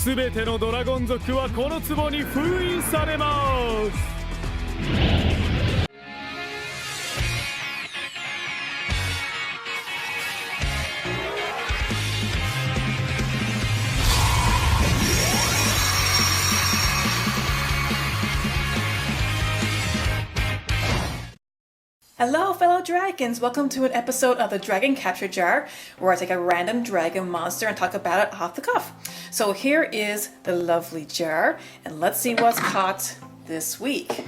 すべてのドラゴン族はこの壺に封印されます。Hello fellow dragons, welcome to an episode of the Dragon Capture Jar, where I take a random dragon monster and talk about it off the cuff. So here is the lovely jar, and let's see what's caught this week.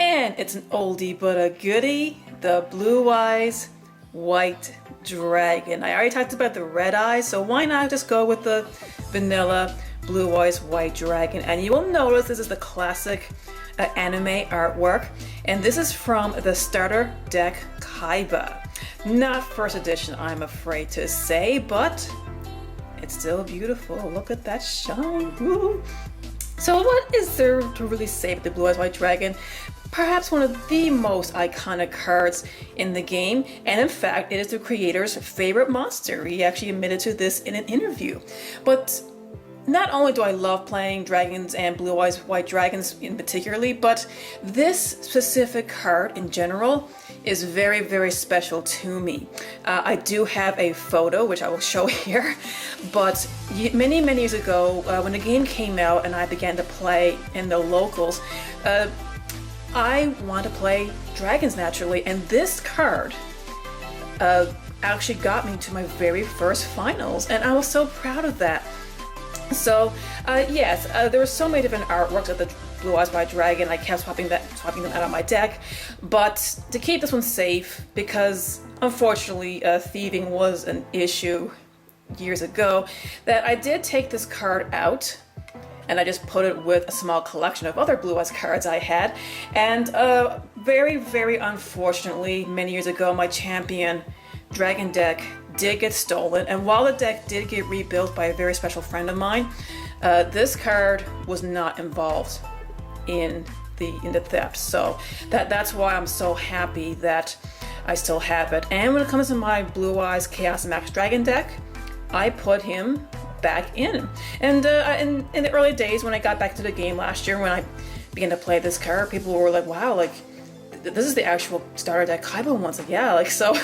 And it's an oldie but a goodie, the Blue Eyes White Dragon. I already talked about the red eyes, so why not just go with the vanilla Blue Eyes White Dragon. And you will notice this is the classic anime artwork, and this is from the starter deck Kaiba. Not first edition, I'm afraid to say, but it's still beautiful. Look at that shine. Woo. So what is there to really say about the Blue Eyes White Dragon? Perhaps one of the most iconic cards in the game, and in fact it is the creator's favorite monster. He actually admitted to this in an interview. But not only do I love playing dragons and Blue Eyes White Dragons in particularly, but this specific card in general is very, very special to me. I do have a photo, which I will show here, but many, many years ago, when the game came out and I began to play in the locals, I wanted to play dragons naturally, and this card actually got me to my very first finals, and I was so proud of that. So yes, there were so many different artworks of the Blue Eyes White Dragon. I kept swapping them out of my deck, but to keep this one safe, because unfortunately thieving was an issue years ago, that I did take this card out and I just put it with a small collection of other Blue Eyes cards I had. And very, very unfortunately, many years ago, my champion dragon deck did get stolen, and while the deck did get rebuilt by a very special friend of mine, this card was not involved in the theft. So that's why I'm so happy that I still have it. And when it comes to my Blue Eyes Chaos Max Dragon deck, I put him back in. And in the early days when I got back to the game last year, when I began to play this card, people were like, wow, like, this is the actual starter deck Kaiba wants. Like, yeah, like, so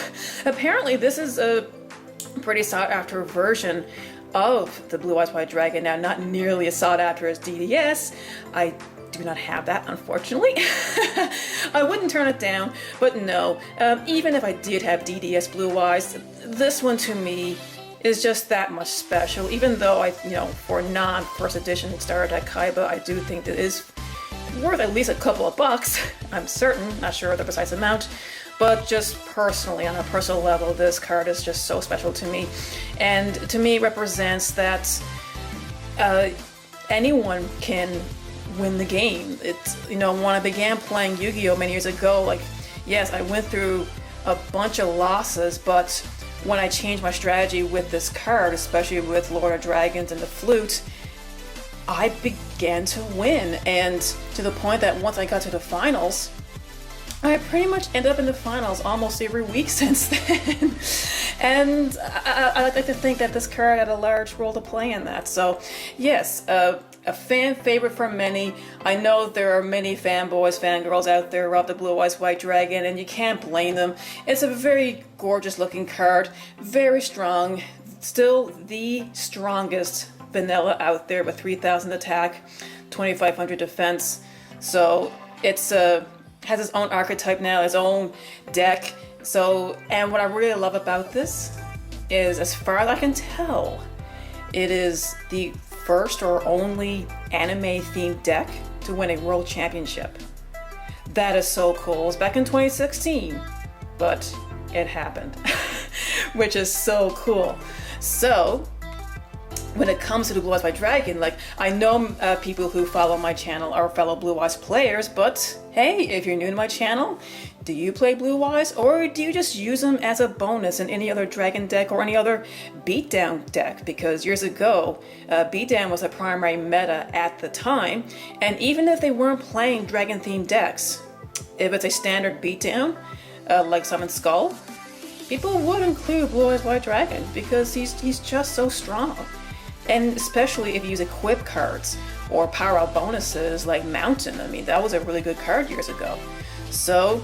apparently this is a pretty sought after version of the Blue Eyes White Dragon. Now, not nearly as sought after as DDS. I do not have that, unfortunately. I wouldn't turn it down, but no, even if I did have DDS Blue Eyes, this one to me is just that much special. Even though for non-first edition starter deck Kaiba, I do think that it is worth at least a couple of bucks. I'm certain, not sure of the precise amount, but just personally, on a personal level, this card is just so special to me. And to me, it represents that anyone can win the game. It's, when I began playing Yu-Gi-Oh! Many years ago, like, yes, I went through a bunch of losses, but when I changed my strategy with this card, especially with Lord of Dragons and the Flute, I began to win, and to the point that once I got to the finals, I pretty much ended up in the finals almost every week since then. And I like to think that this card had a large role to play in that. So yes, a fan favorite for many. I know there are many fanboys, fangirls out there of the Blue Eyes White Dragon, and you can't blame them. It's a very gorgeous looking card, very strong, still the strongest vanilla out there with 3,000 attack, 2,500 defense. So it's has its own archetype now, its own deck. So, and what I really love about this is, as far as I can tell, it is the first or only anime themed deck to win a world championship. That is so cool. It was back in 2016, but it happened, which is so cool. So when it comes to the Blue Eyes White Dragon, like, I know people who follow my channel are fellow Blue Eyes players, but hey, if you're new to my channel, do you play Blue Eyes, or do you just use them as a bonus in any other dragon deck or any other beatdown deck? Because years ago, beatdown was a primary meta at the time, and even if they weren't playing dragon themed decks, if it's a standard beatdown, like Summon Skull, people would include Blue Eyes White Dragon because he's just so strong. And especially if you use equip cards or power up bonuses like Mountain. I mean, that was a really good card years ago. So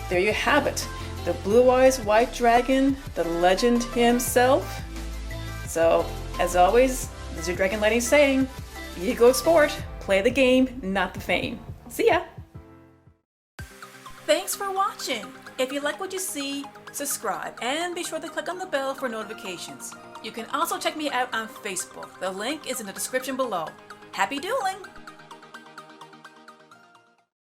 there you have it. The Blue Eyes White Dragon, the legend himself. So as always, this is your Dragon Lady saying, be a good sport, play the game, not the fame. See ya! Thanks for watching. If you like what you see, subscribe and be sure to click on the bell for notifications. You can also check me out on Facebook. The link is in the description below. Happy dueling!